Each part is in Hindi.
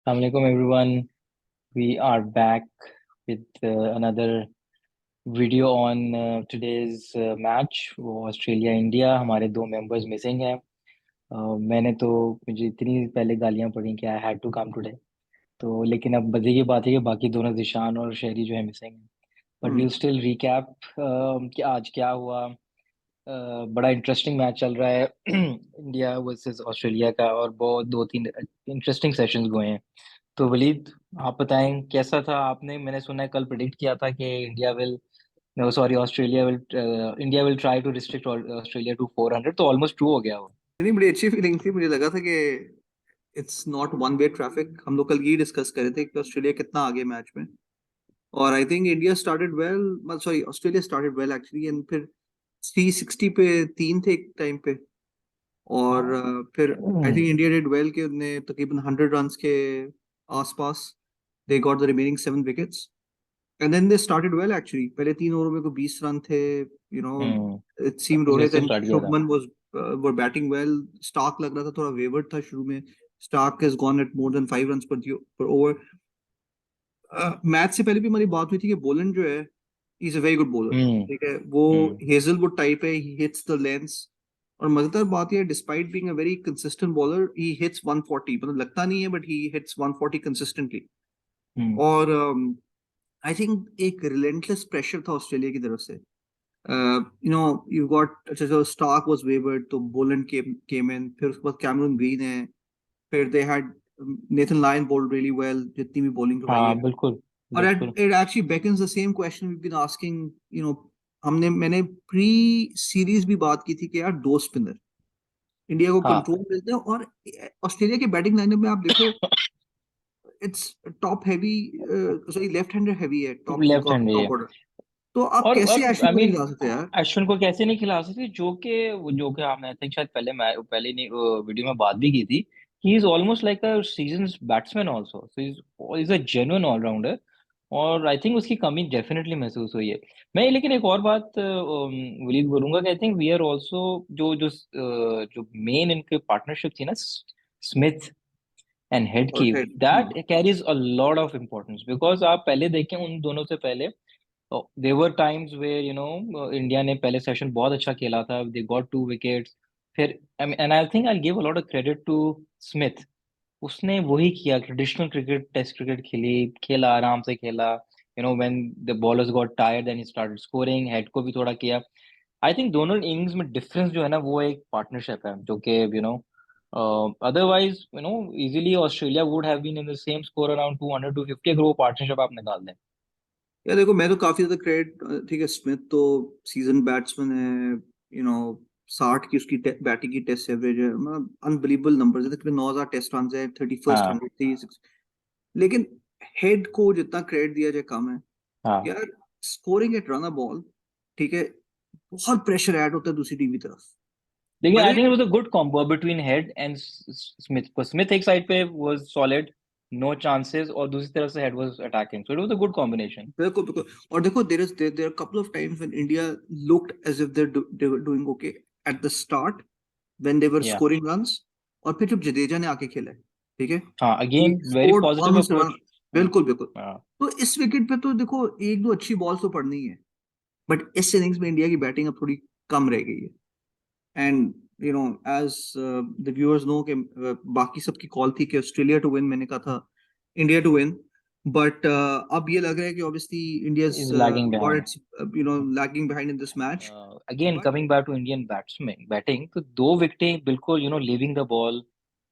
Assalamualaikum everyone. We are back with another video on today's match वो ऑस्ट्रेलिया इंडिया। हमारे दो मेंबर्स मिसिंग हैं। मैंने तो मुझे इतनी पहले गालियां पड़ी कि I had to come today. तो लेकिन अब मजे की बात है कि बाकी दोनों जिशान और शहरी जो है मिसिंग हैं। But we'll hmm still recap कि आज क्या हुआ। बड़ा इंटरेस्टिंग मैच चल रहा है इंडिया वर्सेस ऑस्ट्रेलिया का, और बहुत दो तीन इंटरेस्टिंग सेशंस हुए हैं। तो वलीद, आप बताएं कैसा था। आपने, मैंने सुना है कल प्रिडिक्ट किया था कि India will, no sorry, Australia will try to restrict Australia to 400, तो ऑलमोस्ट ट्रू हो गया वो। इतनी बड़ी अच्छी फीलिंग थी। मुझे लगा था कि it's not one way traffic. हम लोग कल ये डिस्कस कर रहे थे कि ऑस्ट्रेलिया कितना आगे मैच में। और I think India started well, sorry Australia started well actually, and फिर 360 पे तीन थे एक टाइम पे। और फिर I think India did well कि उन्होंने तकरीबन 100 रन्स के आसपास they got the remaining 7 wickets. And then they started well actually. पहले 3 ओवर में को 20 रन थे, it seem Rohit aggressive and start किया था। Shubman was were batting well. Starc लग रहा था थोड़ा वेवर्ड था शुरू में। Starc has gone at more than 5 runs per over. Match से पहले भी हमारी बात हुई थी कि बोलन जो है, is a very good bowler. Hmm. ठीक है, वो हम्म। हेजलवुड टाइप है, ही हिट्स द लेंथ्स। और मजेदार बात यह है, despite being a very consistent bowler, he hits 140, मतलब लगता नहीं है बट ही हिट्स 140 कंसिस्टेंटली। हम्म। और आई थिंक एक रिलेंटलेस प्रेशर था ऑस्ट्रेलिया की तरफ से। यू गॉट, अच्छा जो स्टार्क वाज वेवर्ड तो बोलन केम इन, फिर उसके बाद कैमरून ग्रीन है, फिर they had Nathan Lyon bowled really well जितनी भी बॉलिंग करवाई हाँ, है। बिल्कुल। और बिल्कुल। It actually beckons the same question we been asking, you know. मैंने प्री सीरीज भी बात की थी कि यार दो स्पिनर इंडिया को हाँ। कंट्रोल मिलते हैं। और ऑस्ट्रेलिया के बैटिंग लाइनअप में आप देखो, it's top heavy, sorry left hander heavy है टॉप लेफ्ट हैंड टॉप है। ऑर्डर। तो आप और कैसे एशन आई को नहीं मीन, खिला सकते यार। अश्विन को कैसे नहीं खिला सकते, जो कि आपने आई थिंक शायद पहले नहीं वीडियो में बात भी की थी। He is almost like a seasoned batsman also, so is a genuine allrounder. और आई थिंक उसकी कमी डेफिनेटली महसूस हुई है। मैं लेकिन एक और बात वलीद बोलूंगा कि I think we are also, जो जो जो मेन इनके पार्टनरशिप थी ना, स्मिथ एंड हेड और की, है। That carries a lot of importance. Because आप पहले देखें उन दोनों से पहले, देवर टाइम्स वेयर इंडिया ने पहले सेशन बहुत अच्छा खेला था, दे गॉट 2 विकेट्स। फिर and I think I give a lot of credit to Smith. उसने वही किया, ट्रेडिशनल क्रिकेट, टेस्ट क्रिकेट खेला आराम से खेला। When the bowlers got tired then he started scoring, Head को भी थोड़ा किया। आई थिंक दोनों इनिंग्स में डिफरेंस जो है ना, वो एक पार्टनरशिप है जो कि otherwise easily Australia would have been in the same score around 200 250 अगर वो पार्टनरशिप आप निकाल दें। यार देखो, मैं तो काफी ज्यादा क्रेडिट, ठीक है, स्मिथ तो सीजन बैट्समैन है, 60 की उसकी बैटिंग की टेस्ट एवरेज है, मतलब अनबिलीवेबल नंबर्स है। तकरीबन 9,000 टेस्ट रन है, 31st हाँ। 100 थी। लेकिन हेड को जितना क्रेडिट दिया जाए कम है हाँ। यार। Scoring at run a ball, ठीक है, बहुत प्रेशर ऐड होता है दूसरी टीम की तरफ। लेकिन आई भले think it was a good combo between Head and Smith. पर स्मिथ एक साइड पे वाज सॉलिड, नो चांसेस, और दूसरी तरफ से Head was attacking, so it was a good combination. बिल्कुल बिल्कुल। और देखो, there are couple of times when India looked as if they were doing okay at the start, when they were yeah. Scoring runs. और फिर जब जडेजा ने आके खेला है, ठीक है, हाँ, he again very scored positive almost approach. Run. बिल्कुल बिल्कुल। हाँ। तो इस विकेट पे तो देखो एक दो अच्छी बॉल्स तो पड़नी है, बट इस इनिंग्स में इंडिया की बैटिंग अब थोड़ी कम रह गई है। And as the viewers know कि बाकी सबकी कॉल थी कि ऑस्ट्रेलिया टू विन, मैंने कहा था इंडिया टू विन। बट अब ये लग रहा है कि obviously India is lagging got behind. It's lagging behind in this match. Again but coming back to Indian batsman batting, तो 2 विकेटें बिल्कुल लीविंग द बॉल,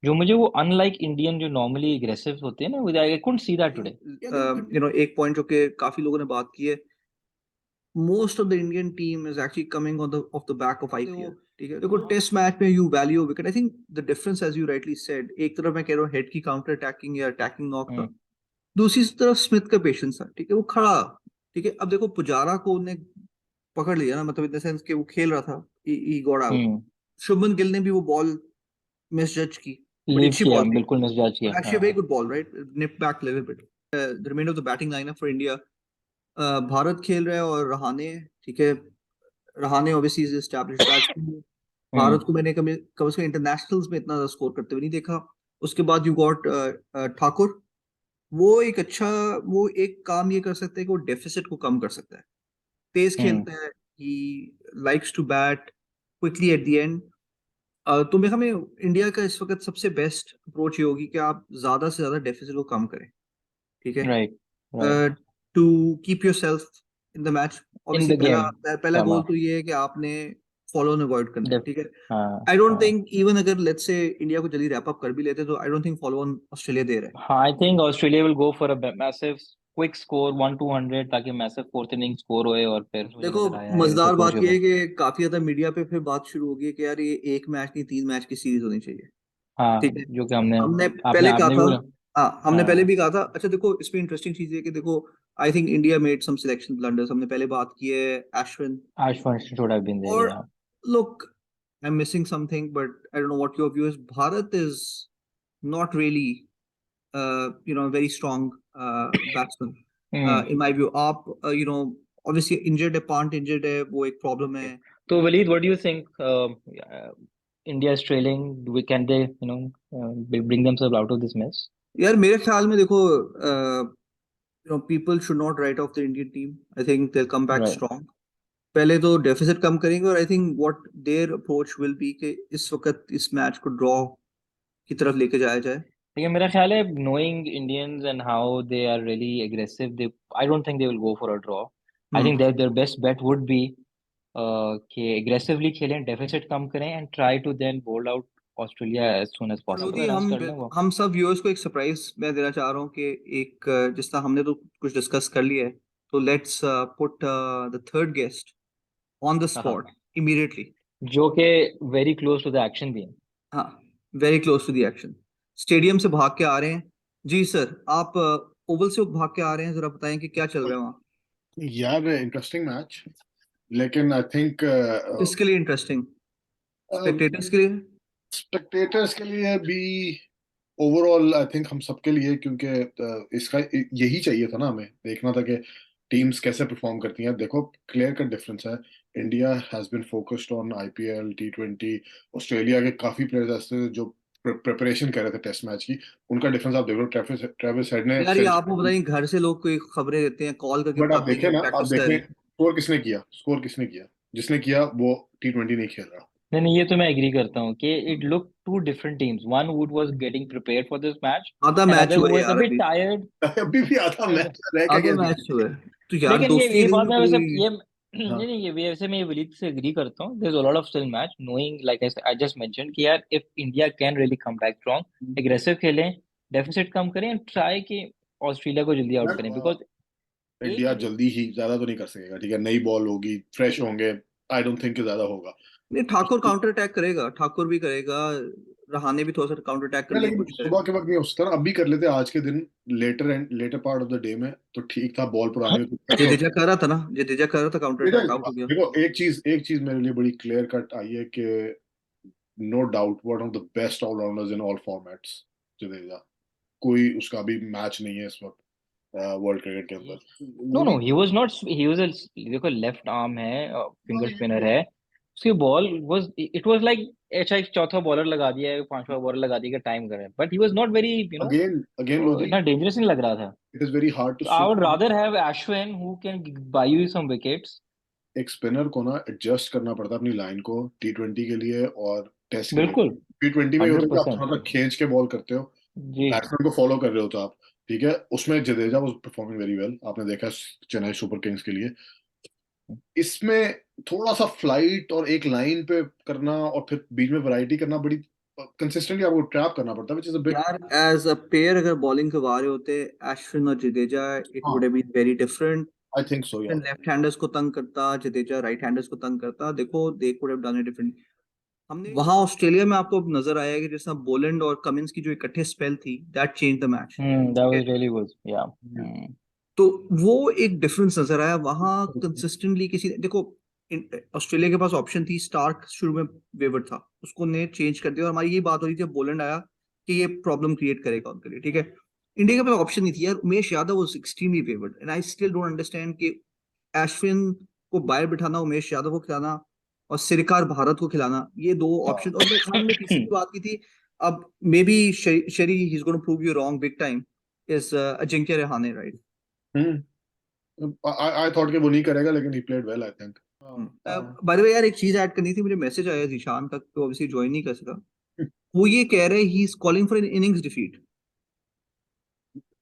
जो मुझे वो अनलाइक इंडियन जो नॉर्मली एग्रेसिव होते हैं ना, I couldn't see that today. एक पॉइंट जो कि काफी लोगों ने बात की है, most of the Indian team is actually coming on the off the back of IPL. ठीक है, देखो टेस्ट मैच में you value wicket. I think the difference, as you rightly said, एक तरफ मैं कह रहा हूँ हेड की काउंटर अटैकिंग या अटैकिंग नॉक था, दूसरी तरफ स्मिथ का पेशेंस था। ठीक है, वो खड़ा। ठीक है, अब देखो पुजारा को उन्हें पकड़ लिया ना, मतलब इन द सेंस कि वो खेल रहा था, ही गॉट आउट। हम्म। शुभमन गिल ने भी वो बॉल मिस जज की, बड़ी लीव अच्छी किया, बॉल थी, बिल्कुल मिसजज किया। Actually very good ball, right, nib back little bit. The remainder of the batting lineup for India, Bharat खेल रहा है और रहाने। ठीक है, Rahane obviously is established batsman. हाँ। भारत को मैंने कभी कभी उसके इंटरनेशनल्स में इतना स्कोर करते हुए नहीं देखा। उसके बाद यू गॉट ठाकुर। वो एक अच्छा, वो एक काम ये कर सकता है कि वो डेफिसिट को कम कर सकता है, तेज हम्म खेलता है, he likes to bat quickly at the end. तो मेरे ख्याल में इंडिया का इस वक्त सबसे बेस्ट अप्रोच ये होगी कि आप ज्यादा से ज्यादा डेफिसिट को कम करें, ठीक है, right right to keep yourself in the match. In obviously the पहला गेम पहला कम गोल ऑफ तो ये है कि आपने फॉलो ऑन अवॉइड करना है, ठीक है। हाँ आई डोंट हाँ थिंक इवन अगर लेट्स से इंडिया को जल्दी रैप अप कर भी लेते तो I don't think follow on Australia दे रहा है। हाँ I think Australia will go for a massive quick score 1-200 ताकि मैसिव फोर्थ इनिंग स्कोर होए और फिर मुझे देखो नजर आया है उस मजेदार अप्रोच बात के यह है ऊपर। कि काफी ज्यादा मीडिया पे फिर बात शुरू होगी कि यार ये एक मैच नहीं 3 मैच की सीरीज होनी चाहिए, हाँ ठीक है। जो कि हमने हमने आपने पहले कहा आपने भी था, बोला। हाँ हमने पहले हाँ भी कहा था। अच्छा देखो इसमें इंटरेस्टिंग चीज है कि देखो I think India made some selection blunders, हमने पहले बात की है अश्विन। आज first should have been there और yeah look, I'm missing something, but I don't know what your view is. Bharat is not really, very strong batsman. Hmm In my view, आप obviously injured है, Pant injured है, वो एक problem है। तो Waleed what do you think India is trailing we can they bring themselves out of this mess। यार मेरे ख्याल में देखो, people should not write off the Indian team. I think they'll come back right strong. पहले तो डेफिसिट कम करेंगे और I think what there approach will be कि इस वक्त इस मैच को ड्रॉ की तरफ लेके जाया जाए। लेकिन मेरा ख्याल है knowing Indians and how they are really aggressive they I don't think they will go for a draw। I hmm. think that their best bet would be कि aggressively खेलें डेफिसिट कम करें and try to then bowl out Australia as soon as चलो possible जी, runs कर लें वो। हम सब व्यूअर्स को एक सरप्राइज मैं देना चाह रहा हूँ कि एक जिस तरह हमने तो कुछ डिस्कस कर लिया है, तो let's put the third guest on the हाँ स्पॉट इमीडिएटली। जो कि very close to the action भी है। हाँ, very close to the action, stadium से भाग के आ रहे हैं। जी सर, आप ओवल से भाग के आ रहे हैं, जरा बताएं कि क्या चल रहा है वहाँ। यार इंटरेस्टिंग मैच, लेकिन आई थिंक किसके लिए इंटरेस्टिंग, स्पेक्टेटर्स के लिए? स्पेक्टेटर्स के लिए भी, ओवरऑल आई थिंक हम सबके लिए, क्योंकि इसका यही चाहिए था ना, हमें देखना था कि टीम्स कैसे परफॉर्म करती हैं। देखो क्लियर कट डिफरेंस है, India has been focused on IPL T20। Australia के काफी प्लेयर्स ऐसे थे जो प्रिपरेशन कर रहे थे टेस्ट मैच की, उनका डिफरेंस आप देख लो। ट्रेविस ट्रेविस हेड ने यार ये आपको पता नहीं, घर से लोग कोई खबरें देते हैं, कॉल करके बट आप बताते हैं देखें कि ना, आप प्रैक्टिस कर देखें रहे हैं। स्कोर किसने किया, वो T20 नहीं खेल रहा। नहीं नहीं ये तो मैं एग्री करता हूँ कि it looked two different teams one wood was getting prepared for this match आधा and मैच other हुआ who है was a यार bit अभी, tired। अभी भी आधा मैच रह क्या आधा गया मैच अभी। हुआ है, तो यार लेकिन दोस्ती ये के दिन बात में मैं वैसे कोई। ये हाँ, नहीं नहीं ये वैसे मैं विलीत से एग्री करता हूँ there's a lot of still match knowing like I just mentioned कि यार if India can really come back strong aggressive खेलें डेफिसिट कम करें and try कि ऑस्ट्रेलिया को जल्दी आउट यार करें बिकॉज एक इंडिया जल्दी ही ज्यादा तो नहीं कर सकेगा, ठीक है, नई बॉल होगी, फ्रेश होंगे, आई डोंट थिंक ज्यादा होगा। नहीं, ठाकुर काउंटर अटैक करेगा, ठाकुर भी करेगा, रहाने भी थोड़ा सा काउंटर अटैक करने की लेकिन कोशिश सुबह करेगा। के वक्त नहीं हो सकता ना, अभी कर लेते आज के दिन, later and later part of the day में तो ठीक था, बॉल पुरानी होती फ्रेश जडेजा कर रहा था ना, जडेजा कर रहा था काउंटर अटैक, आउट हो गया। देखो एक चीज मेरे लिए बड़ी क्लियर कट आई है कि no doubt one of the best allrounders in all formats Jadeja. कोई उसका अभी मैच नहीं है इस वक्त वर्ल्ड क्रिकेट के अंदर। नो नो वही ही वाज देखो लेफ्ट आर्म है फिंगर स्पिनर है उसकी ball was it was like अच्छा एक चौथा बॉलर लगा दिया है पांचवा बॉलर लगा दिया टाइम करे but he was not very again लोधी, इतना डेंजरस नहीं लग रहा था। It is very hard to So I switch. would rather have Ashwin who can buy you some wickets। एक स्पिनर को ना एडजस्ट करना पड़ता है अपनी लाइन को T20 के लिए और टेस्ट के लिए। बिल्कुल T20 में ये होता है कि आप 100%। थोड़ा सा खींच के बॉल करते हो, जी बैट्समैन को फॉलो कर रहे हो तो आप, ठीक है, उसमें Jadeja was performing very well, आपने देखा चेन्नई सुपर किंग्स के लिए। इसमें थोड़ा सा फ्लाइट और एक लाइन पे करना और फिर बीच में वैरायटी करना, बड़ी कंसिस्टेंटली आपको ट्रैप करना पड़ता है, व्हिच इज अ बिट। यार एज अ पेयर अगर बॉलिंग करवा रहे होते अश्विन और जडेजा, इट हाँ, would have been very different. I think so यार। लेफ्ट हैंडर्स को तंग करता, जडेजा राइट हैंडर्स को तंग करता, देखो they could have done it different. हमने वहां ऑस्ट्रेलिया में आपको नजर आया कि जैसा बोलेंड और कमिंस की जो इकट्ठे स्पेल थी, that change the match, that ठीक है। was really good yeah तो वो एक डिफरेंस नजर आया वहां कंसिस्टेंटली। किसी देखो ऑस्ट्रेलिया के पास ऑप्शन थी, स्टार्क शुरू में वेवर्ड था, उसको ने चेंज कर दिया और हमारी ये बात हो रही थी जब बोलैंड आया कि ये प्रॉब्लम क्रिएट करेगा उनके लिए, ठीक है। इंडिया के पास ऑप्शन नहीं थी यार, Umesh Yadav was extremely favoured and I still don't understand कि अश्विन को बाहर बिठाना, उमेश यादव को खिलाना और सिरकार भारत को खिलाना, ये दो ऑप्शन। और हमने तीसरी बात की थी, अब maybe Sherry, he's going to prove you wrong big time, is Ajinkya Rahane, right? I thought कि वो नहीं करेगा, लेकिन he played well, I think. By the way यार, एक चीज ऐड करनी थी, मुझे मैसेज आया जीशान तक, तो ऑब्वियसली ज्वाइन नहीं कर सका। वो ये कह रहे he is calling for an innings defeat.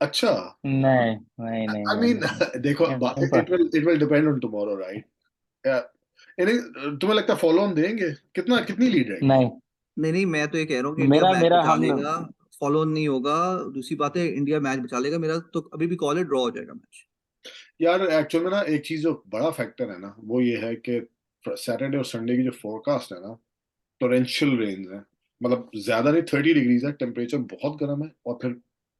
अच्छा, नहीं नहीं नहीं I नहीं mean, नहीं देखो, simple। it will depend on tomorrow, right? तुम्हें लगता है फॉलो ऑन देंगे? कितनी लीड रहेगी? नहीं नहीं, मैं तो ये कह रहा हूँ कि इंडिया मेरा मैच मेरा बचा हम लेगा, फॉलो ऑन नहीं होगा। दूसरी बात है, इंडिया मैच बचा लेगा। मेरा तो अभी भी कॉल है, ड्रॉ हो जाएगा मैच। यार एक्चुअल में ना, एक चीज जो बड़ा फैक्टर है ना, वो ये है कि सैटरडे और संडे की जो फोरकास्ट है ना, टोरेंशियल रेन्स है। मतलब ज्यादा नहीं, 30 डिग्रीज है, टेम्परेचर बहुत गर्म है, और फिर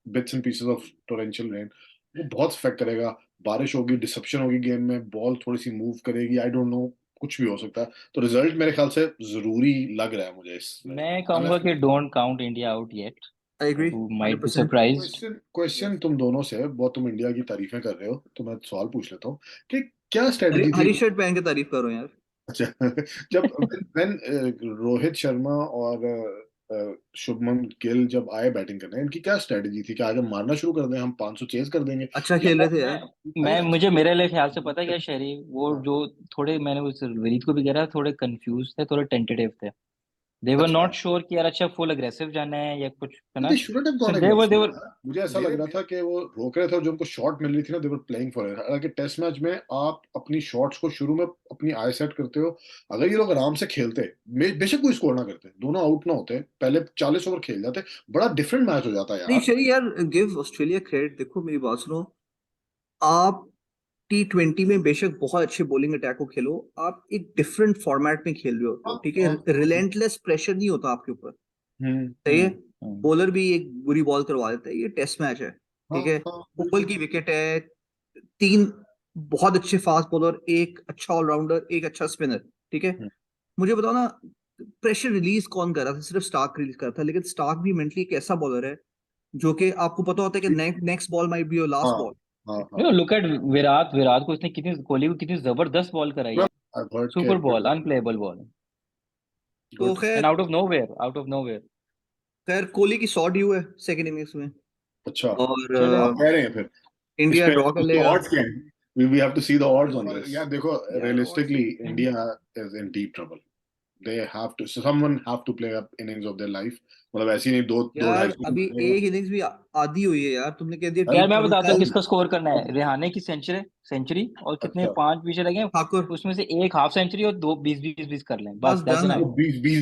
bits and pieces of torrential rain. वो बहुत इफेक्ट करेगा। बारिश होगी, डिसप्शन होगी गेम में, बॉल थोड़ी सी मूव करेगी, आई डोंट नो, कुछ भी हो सकता है। तो रिजल्ट मेरे ख्याल से जरूरी लग रहा है मुझे इसमें। मैं कहूंगा कि don't count India out yet. I agree, who might be 100%। surprised। Question तुम दोनों से, बहुत तुम इंडिया की तारीफें कर रहे हो, तो मैं सवाल पूछ लेता हूँ कि क्या स्ट्रेटजी थी? हरी शर्ट पहन के तारीफ कर रहा हूँ यार। अच्छा, जब when, रोहित शर्मा और शुभमन गिल जब आए बैटिंग करने, इनकी क्या स्ट्रेटजी थी? कि आगे मारना शुरू कर दें, हम 500 चेज कर देंगे? अच्छा या खेल रहे थे यार। मैं मुझे मेरे लिए ख्याल से पता है क्या शहरी वो हाँ, जो थोड़े मैंने उस विनीत को भी कह रहा थोड़े कंफ्यूज थे, थोड़े टेंटेटिव थे। दे वर अच्छा, नॉट श्योर कि यार अच्छा फुल अग्रेसिव जाना है या कुछ, है ना। They shouldn't have so gone they aggressive. Were मुझे ऐसा लग रहा था कि वो रोक रहे थे, और जो उनको शॉट मिल रही थी ना, दे वर प्लेइंग फॉर इट। हालांकि टेस्ट मैच में आप अपनी शॉट्स को शुरू में अपनी आई सेट करते हो। अगर ये लोग आराम से खेलते, बेशक कोई स्कोर ना करते, दोनों आउट ना होते, पहले 40 ओवर खेल जाते, बड़ा डिफरेंट मैच हो जाता नहीं यार। शरी यार, गिव ऑस्ट्रेलिया क्रेडिट। देखो मेरी बात सुनो, आप T20 में बेशक बहुत अच्छे बॉलिंग अटैक को खेलो, आप एक डिफरेंट फॉर्मेट में खेल रहे होते हो, हाँ, ठीक है। हाँ, रिलेंटलेस प्रेशर नहीं होता आपके ऊपर, हम्म, सही है। हम्म। बॉलर भी एक बुरी बॉल करवा देता है, ये टेस्ट मैच है, हाँ, ठीक है। हाँ, ओवल बिल्कुल। की विकेट है, 3 बहुत अच्छे फास्ट बॉलर, एक अच्छा ऑलराउंडर, एक अच्छा स्पिनर, ठीक है। हम्म, मुझे बताओ ना, प्रेशर रिलीज कौन कर रहा था? सिर्फ स्टार्क रिलीज कर रहा था, लेकिन स्टार्क भी मेंटली एक ऐसा बॉलर है जो कि आपको पता होता है कि next ball might be your हाँ, लास्ट बॉल। हाँ, यू हाँ। No look at Virat Virat को उसने कितनी कोहली को कितनी जबरदस्त बॉल कराई मैं है। I've heard के सुपर बॉल, अनप्लेएबल बॉल, तो गुड। एंड खैर, out of nowhere, out of nowhere. Kohli की 100 ड्यू है सेकंड इनिंग्स में, अच्छा, और चलो आप कह रहे हैं फिर इस इंडिया पे ड्रॉ कर लेगा। odds क्या हैं? We have to see the odds on this. यार देखो, यार realistically India is in deep trouble. They have to, someone have to play up innings of their life. मतलब ऐसी नहीं, दो दो यार 250 अभी एक इनिंग्स भी आधी हुई है यार, तुमने कह दिया अरे यार डीप मैं ट्रबल। बताता हूँ कल किसका स्कोर करना है। रेहाने की सेंचुरी सेंचुरी और कितने अच्छा, 5 विकेट लगे हैं, ठाकुर, उसमें से एक हाफ सेंचुरी और दो 20 कर लें, बस बस दैट्स डन। इनफ। वो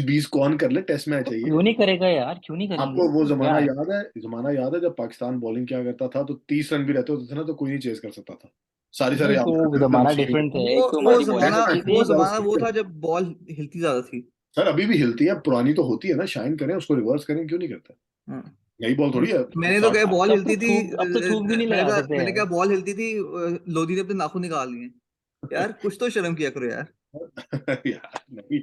20 कौन कर ले? टेस्ट मैच तो है ये। क्यों नहीं करेगा यार, क्यों नहीं करेंगे। आपको वो क्या जमाना है याद है? जमाना याद है जब पाकिस्तान बॉलिंग किया करता था, तो 30 रन भी रहते होते थे ना, तो कोई नहीं चेस कर सकता था। सारी नहीं, सारे आउट कर तो देते थे जमाना मशीन। डिफरेंट थे, वो एक तो वो हमारी बॉलिंग जमाना अच्छी वो थी। जमाना वो था जब बॉल हिलती ज्यादा थी। सर अभी भी हिलती है, पुरानी तो होती है ना, शाइन करें उसको, रिवर्स करें, क्यों नहीं करता? हाँ। नई बॉल थोड़ी है मैंने तो 60। कहा बॉल अब तो हिलती थी, थूक, अब तो थूक भी नहीं लगा सकते मैंने हैं। कहा बॉल हिलती थी, लोधी ने अपने नाखून निकाल लिए। यार कुछ तो शर्म किया करो यार। यार नहीं,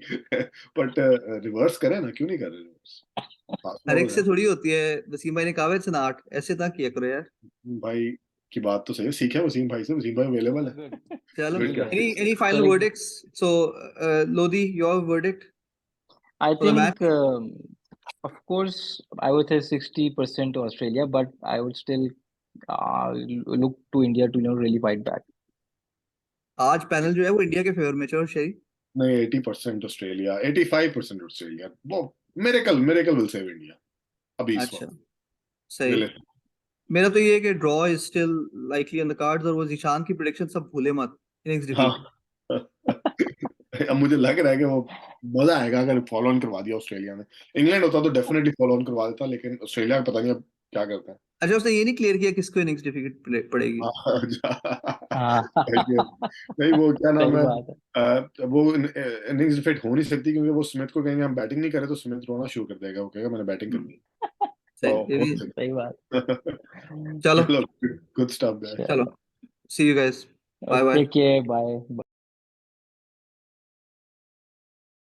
बट रिवर्स करें ना, क्यों नहीं कर रहे रिवर्स? फास्ट हर बॉल हो एक से जाए। थोड़ी होती है। वसीम भाई ने कहा है सनाट, ऐसे ना किया करो यार। भाई की बात तो सही है, सीखे वसीम भाई से, वसीम भाई अवेलेबल है। गुड। चलो, गुड चलो एनी फाइनल चलो। Verdicts? So Lodhi, your verdict I for the match? Think of course I would say 60% to Australia, but I would still look to India to really fight back. आज पैनल जो है वो इंडिया के फेवर में, चलो शरी। नहीं, 80% ऑस्ट्रेलिया, 85% ऑस्ट्रेलिया। वो miracle miracle will save India अभी इस अच्छा, वक्त। सही। मेरा तो ये है कि draw is still likely on the cards, और वो जीशान की प्रेडिक्शन सब भूले मत, इनिंग्स हाँ। डिफीट। अब मुझे लग रहा है कि वो मजा आएगा अगर फॉलो ऑन करवा दिया ऑस्ट्रेलिया ने। इंग्लैंड होता तो डेफिनेटली फॉलो ऑन करवा देता, लेकिन ऑस्ट्रेलिया पता नहीं अब क्या करता है। अच्छा, उसने ये नहीं क्लियर किया किसको इनिंग्स डिफीट पड़ेगी? हाँ नहीं, वो क्या नाम सही है, बात है। वो इनिंग्स डिफीट हो नहीं सकती, क्योंकि वो स्मिथ को कहेंगे हम बैटिंग नहीं करें, तो स्मिथ रोना शुरू कर देगा, वो कहेगा मैंने बैटिंग करनी है। सही, तो ये हो भी। नहीं सही बात। सकता। चलो चलो, गुड स्टफ। चलो, see you guys, bye bye. Take care, bye.